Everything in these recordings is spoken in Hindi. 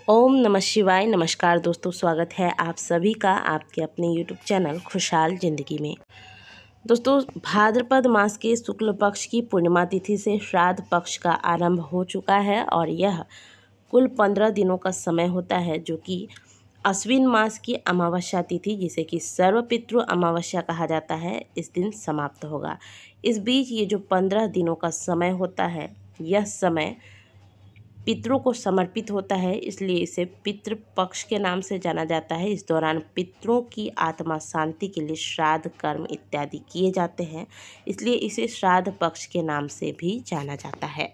ओम नमः शिवाय। नमस्कार दोस्तों, स्वागत है आप सभी का आपके अपने यूट्यूब चैनल खुशहाल ज़िंदगी में। दोस्तों, भाद्रपद मास के शुक्ल पक्ष की पूर्णिमा तिथि से श्राद्ध पक्ष का आरंभ हो चुका है और यह कुल 15 दिनों का समय होता है, जो कि अश्विन मास की अमावस्या तिथि, जिसे कि सर्वपितृ अमावस्या कहा जाता है, इस दिन समाप्त होगा। इस बीच ये जो 15 दिनों का समय होता है, यह समय पितरों को समर्पित होता है, इसलिए इसे पितृ पक्ष के नाम से जाना जाता है। इस दौरान पितरों की आत्मा शांति के लिए श्राद्ध कर्म इत्यादि किए जाते हैं, इसलिए इसे श्राद्ध पक्ष के नाम से भी जाना जाता है।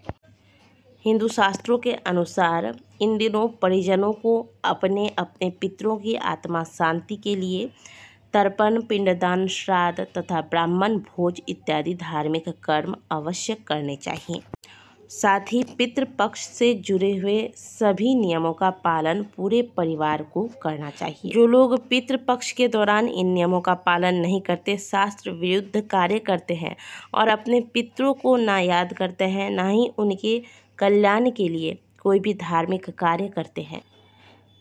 हिंदू शास्त्रों के अनुसार इन दिनों परिजनों को अपने अपने पितरों की आत्मा शांति के लिए तर्पण, पिंडदान, श्राद्ध तथा ब्राह्मण भोज इत्यादि धार्मिक कर्म अवश्य करने चाहिए। साथ ही पितृपक्ष से जुड़े हुए सभी नियमों का पालन पूरे परिवार को करना चाहिए। जो लोग पितृपक्ष के दौरान इन नियमों का पालन नहीं करते, शास्त्र विरुद्ध कार्य करते हैं और अपने पितरों को ना याद करते हैं, ना ही उनके कल्याण के लिए कोई भी धार्मिक कार्य करते हैं,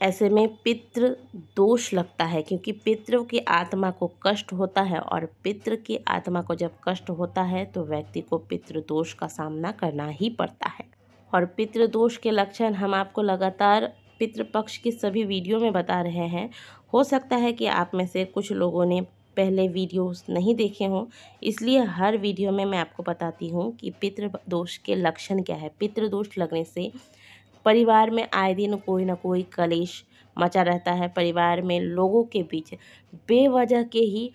ऐसे में पितृ दोष लगता है, क्योंकि पितरों की आत्मा को कष्ट होता है और पितृ की आत्मा को जब कष्ट होता है तो व्यक्ति को पितृ दोष का सामना करना ही पड़ता है। और पितृ दोष के लक्षण हम आपको लगातार पितृपक्ष की सभी वीडियो में बता रहे हैं। हो सकता है कि आप में से कुछ लोगों ने पहले वीडियोस नहीं देखे हों, इसलिए हर वीडियो में मैं आपको बताती हूँ कि पितृ दोष के लक्षण क्या है। पितृ दोष लगने से परिवार में आए दिन कोई ना कोई कलेश मचा रहता है। परिवार में लोगों के बीच बेवजह के ही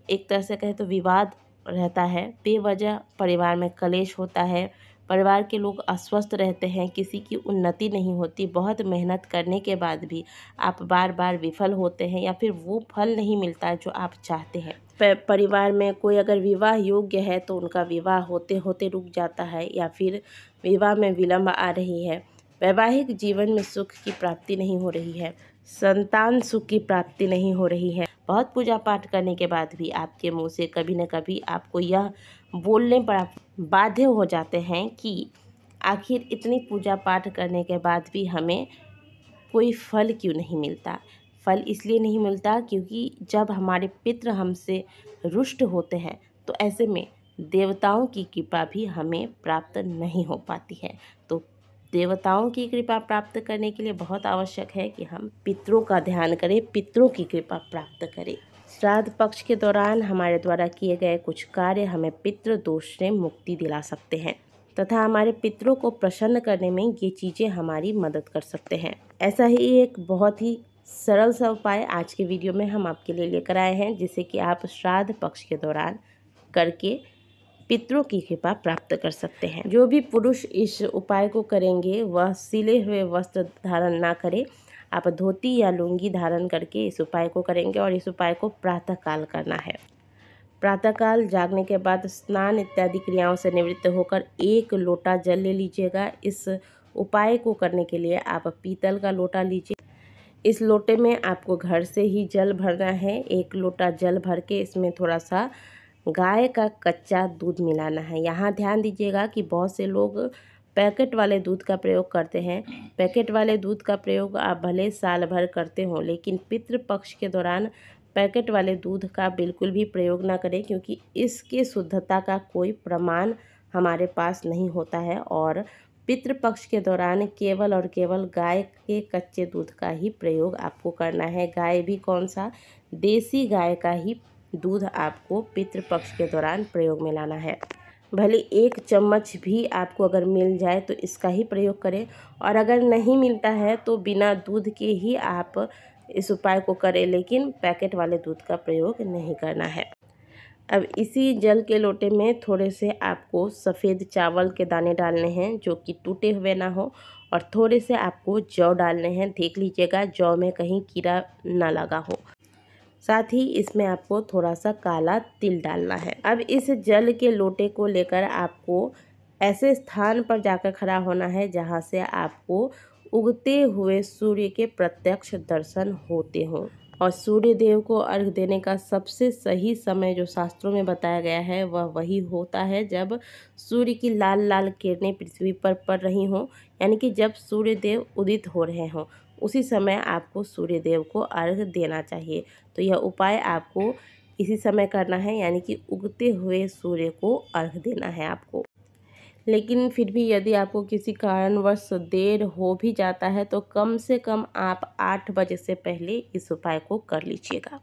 एक तरह से कहे तो विवाद रहता है। बेवजह परिवार में कलेश होता है, परिवार के लोग अस्वस्थ रहते हैं, किसी की उन्नति नहीं होती। बहुत मेहनत करने के बाद भी आप बार बार विफल होते हैं या फिर वो फल नहीं मिलता है जो आप चाहते हैं। परिवार में कोई अगर विवाह योग्य है तो उनका विवाह होते होते रुक जाता है या फिर विवाह में विलंब आ रही है। वैवाहिक जीवन में सुख की प्राप्ति नहीं हो रही है, संतान सुख की प्राप्ति नहीं हो रही है। बहुत पूजा पाठ करने के बाद भी आपके मुंह से कभी न कभी आपको यह बोलने पर आप बाध्य हो जाते हैं कि आखिर इतनी पूजा पाठ करने के बाद भी हमें कोई फल क्यों नहीं मिलता। फल इसलिए नहीं मिलता क्योंकि जब हमारे पितृ हमसे रुष्ट होते हैं तो ऐसे में देवताओं की कृपा भी हमें प्राप्त नहीं हो पाती है। तो देवताओं की कृपा प्राप्त करने के लिए बहुत आवश्यक है कि हम पितरों का ध्यान करें, पितरों की कृपा प्राप्त करें। श्राद्ध पक्ष के दौरान हमारे द्वारा किए गए कुछ कार्य हमें पितृ दोष से मुक्ति दिला सकते हैं तथा हमारे पितरों को प्रसन्न करने में ये चीज़ें हमारी मदद कर सकते हैं। ऐसा ही एक बहुत ही सरल सा उपाय आज के वीडियो में हम आपके लिए लेकर आए हैं, जिसे कि आप श्राद्ध पक्ष के दौरान करके पितरों की कृपा प्राप्त कर सकते हैं। जो भी पुरुष इस उपाय को करेंगे वह सिले हुए वस्त्र धारण ना करें। आप धोती या लुंगी धारण करके इस उपाय को करेंगे और इस उपाय को प्रातःकाल करना है। प्रातःकाल जागने के बाद स्नान इत्यादि क्रियाओं से निवृत्त होकर 1 लोटा जल ले लीजिएगा। इस उपाय को करने के लिए आप पीतल का लोटा लीजिए। इस लोटे में आपको घर से ही जल भरना है। 1 लोटा जल भर के इसमें थोड़ा सा गाय का कच्चा दूध मिलाना है। यहाँ ध्यान दीजिएगा कि बहुत से लोग पैकेट वाले दूध का प्रयोग करते हैं। पैकेट वाले दूध का प्रयोग आप भले साल भर करते हो, लेकिन पितृपक्ष के दौरान पैकेट वाले दूध का बिल्कुल भी प्रयोग ना करें, क्योंकि इसके शुद्धता का कोई प्रमाण हमारे पास नहीं होता है। और पितृपक्ष के दौरान केवल और केवल गाय के कच्चे दूध का ही प्रयोग आपको करना है। गाय भी कौन सा, देसी गाय का ही दूध आपको पितृपक्ष के दौरान प्रयोग में लाना है। भले 1 चम्मच भी आपको अगर मिल जाए तो इसका ही प्रयोग करें, और अगर नहीं मिलता है तो बिना दूध के ही आप इस उपाय को करें, लेकिन पैकेट वाले दूध का प्रयोग नहीं करना है। अब इसी जल के लोटे में थोड़े से आपको सफ़ेद चावल के दाने डालने हैं, जो कि टूटे हुए ना हो, और थोड़े से आपको जौ डालने हैं। देख लीजिएगा जौ में कहीं कीड़ा ना लगा हो। साथ ही इसमें आपको थोड़ा सा काला तिल डालना है। अब इस जल के लोटे को लेकर आपको ऐसे स्थान पर जाकर खड़ा होना है जहां से आपको उगते हुए सूर्य के प्रत्यक्ष दर्शन होते हों। और सूर्य देव को अर्घ देने का सबसे सही समय जो शास्त्रों में बताया गया है वह वही होता है जब सूर्य की लाल लाल किरणें पृथ्वी पर पड़ रही हों, यानी कि जब सूर्य देव उदित हो रहे हों, उसी समय आपको सूर्य देव को अर्घ देना चाहिए। तो यह उपाय आपको इसी समय करना है, यानी कि उगते हुए सूर्य को अर्घ देना है आपको। लेकिन फिर भी यदि आपको किसी कारणवश देर हो भी जाता है तो कम से कम आप 8 बजे से पहले इस उपाय को कर लीजिएगा।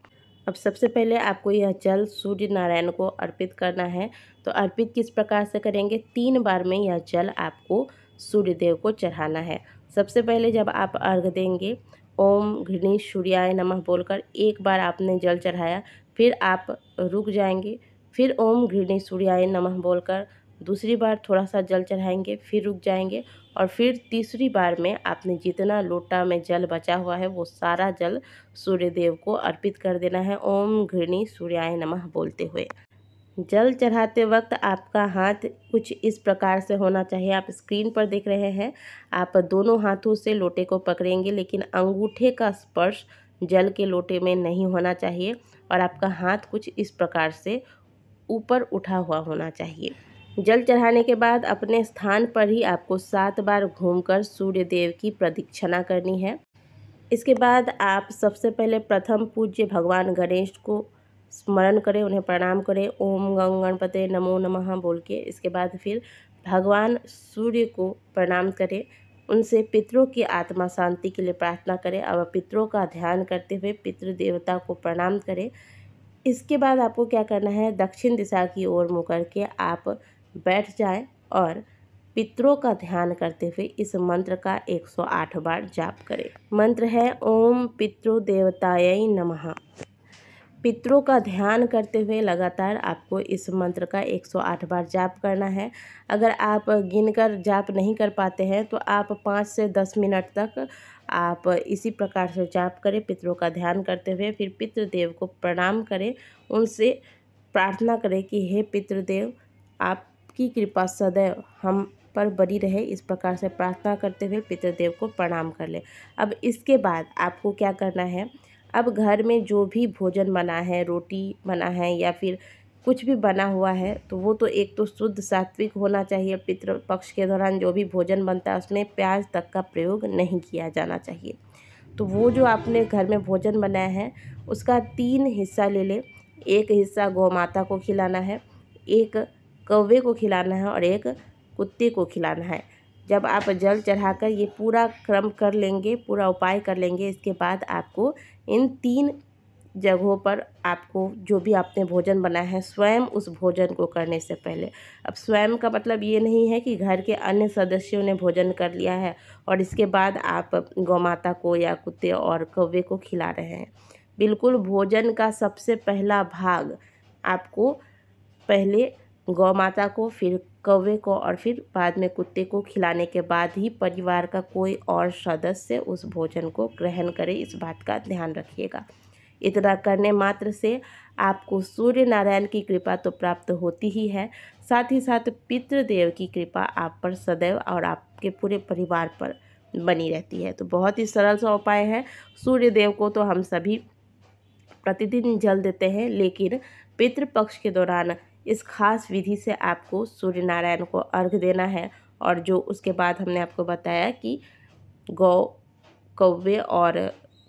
अब सबसे पहले आपको यह जल सूर्य नारायण को अर्पित करना है। तो अर्पित किस प्रकार से करेंगे, 3 बार में यह जल आपको सूर्य देव को चढ़ाना है। सबसे पहले जब आप अर्घ देंगे, ओम घृणी सूर्याय नमः बोलकर एक बार आपने जल चढ़ाया, फिर आप रुक जाएंगे, फिर ओम घृणी सूर्याय नमः बोलकर दूसरी बार थोड़ा सा जल चढ़ाएंगे, फिर रुक जाएंगे और फिर तीसरी बार में आपने जितना लोटा में जल बचा हुआ है वो सारा जल सूर्य देव को अर्पित कर देना है, ओम घृणी सूर्याय नमः बोलते हुए। जल चढ़ाते वक्त आपका हाथ कुछ इस प्रकार से होना चाहिए, आप स्क्रीन पर देख रहे हैं। आप दोनों हाथों से लोटे को पकड़ेंगे, लेकिन अंगूठे का स्पर्श जल के लोटे में नहीं होना चाहिए और आपका हाथ कुछ इस प्रकार से ऊपर उठा हुआ होना चाहिए। जल चढ़ाने के बाद अपने स्थान पर ही आपको 7 बार घूमकर सूर्य देव की प्रदक्षिणा करनी है। इसके बाद आप सबसे पहले प्रथम पूज्य भगवान गणेश को स्मरण करें, उन्हें प्रणाम करें, ओम गं गणपते नमो नमः बोल के। इसके बाद फिर भगवान सूर्य को प्रणाम करें, उनसे पितरों की आत्मा शांति के लिए प्रार्थना करें और पितरों का ध्यान करते हुए पितृ देवता को प्रणाम करें। इसके बाद आपको क्या करना है, दक्षिण दिशा की ओर मुँह करके आप बैठ जाएं और पितरों का ध्यान करते हुए इस मंत्र का 108 बार जाप करें। मंत्र है ओम पितृ देवतायै नमः। पितरों का ध्यान करते हुए लगातार आपको इस मंत्र का 108 बार जाप करना है। अगर आप गिनकर जाप नहीं कर पाते हैं तो आप 5 से 10 मिनट तक आप इसी प्रकार से जाप करें, पितरों का ध्यान करते हुए। फिर पितृदेव को प्रणाम करें, उनसे प्रार्थना करें कि हे पितृदेव, आपकी कृपा सदैव हम पर बनी रहे। इस प्रकार से प्रार्थना करते हुए पितृदेव को प्रणाम कर लें। अब इसके बाद आपको क्या करना है, अब घर में जो भी भोजन बना है, रोटी बना है या फिर कुछ भी बना हुआ है, तो वो तो एक तो शुद्ध सात्विक होना चाहिए। पितृ पक्ष के दौरान जो भी भोजन बनता है उसमें प्याज तक का प्रयोग नहीं किया जाना चाहिए। तो वो जो आपने घर में भोजन बनाया है उसका 3 हिस्सा ले लें। एक हिस्सा गौ माता को खिलाना है, एक कौवे को खिलाना है और एक कुत्ते को खिलाना है। जब आप जल चढ़ाकर ये पूरा क्रम कर लेंगे, पूरा उपाय कर लेंगे, इसके बाद आपको इन 3 जगहों पर आपको जो भी आपने भोजन बनाया है स्वयं उस भोजन को करने से पहले, अब स्वयं का मतलब ये नहीं है कि घर के अन्य सदस्यों ने भोजन कर लिया है और इसके बाद आप गौ माता को या कुत्ते और कौवे को खिला रहे हैं। बिल्कुल भोजन का सबसे पहला भाग आपको पहले गौ माता को, फिर कौवे को और फिर बाद में कुत्ते को खिलाने के बाद ही परिवार का कोई और सदस्य उस भोजन को ग्रहण करे, इस बात का ध्यान रखिएगा। इतना करने मात्र से आपको सूर्य नारायण की कृपा तो प्राप्त होती ही है, साथ ही साथ पितृदेव की कृपा आप पर सदैव और आपके पूरे परिवार पर बनी रहती है। तो बहुत ही सरल सा उपाय है। सूर्य देव को तो हम सभी प्रतिदिन जल देते हैं, लेकिन पितृपक्ष के दौरान इस खास विधि से आपको सूर्य नारायण को अर्घ देना है। और जो उसके बाद हमने आपको बताया कि गौ, कौवे और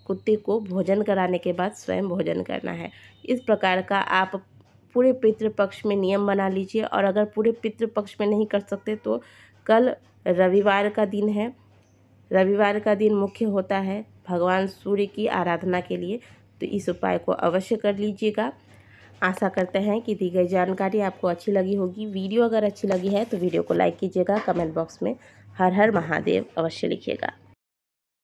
कुत्ते को भोजन कराने के बाद स्वयं भोजन करना है। इस प्रकार का आप पूरे पितृपक्ष में नियम बना लीजिए। और अगर पूरे पितृपक्ष में नहीं कर सकते तो कल रविवार का दिन है, रविवार का दिन मुख्य होता है भगवान सूर्य की आराधना के लिए, तो इस उपाय को अवश्य कर लीजिएगा। आशा करते हैं कि दी गई जानकारी आपको अच्छी लगी होगी। वीडियो अगर अच्छी लगी है तो वीडियो को लाइक कीजिएगा, कमेंट बॉक्स में हर हर महादेव अवश्य लिखिएगा।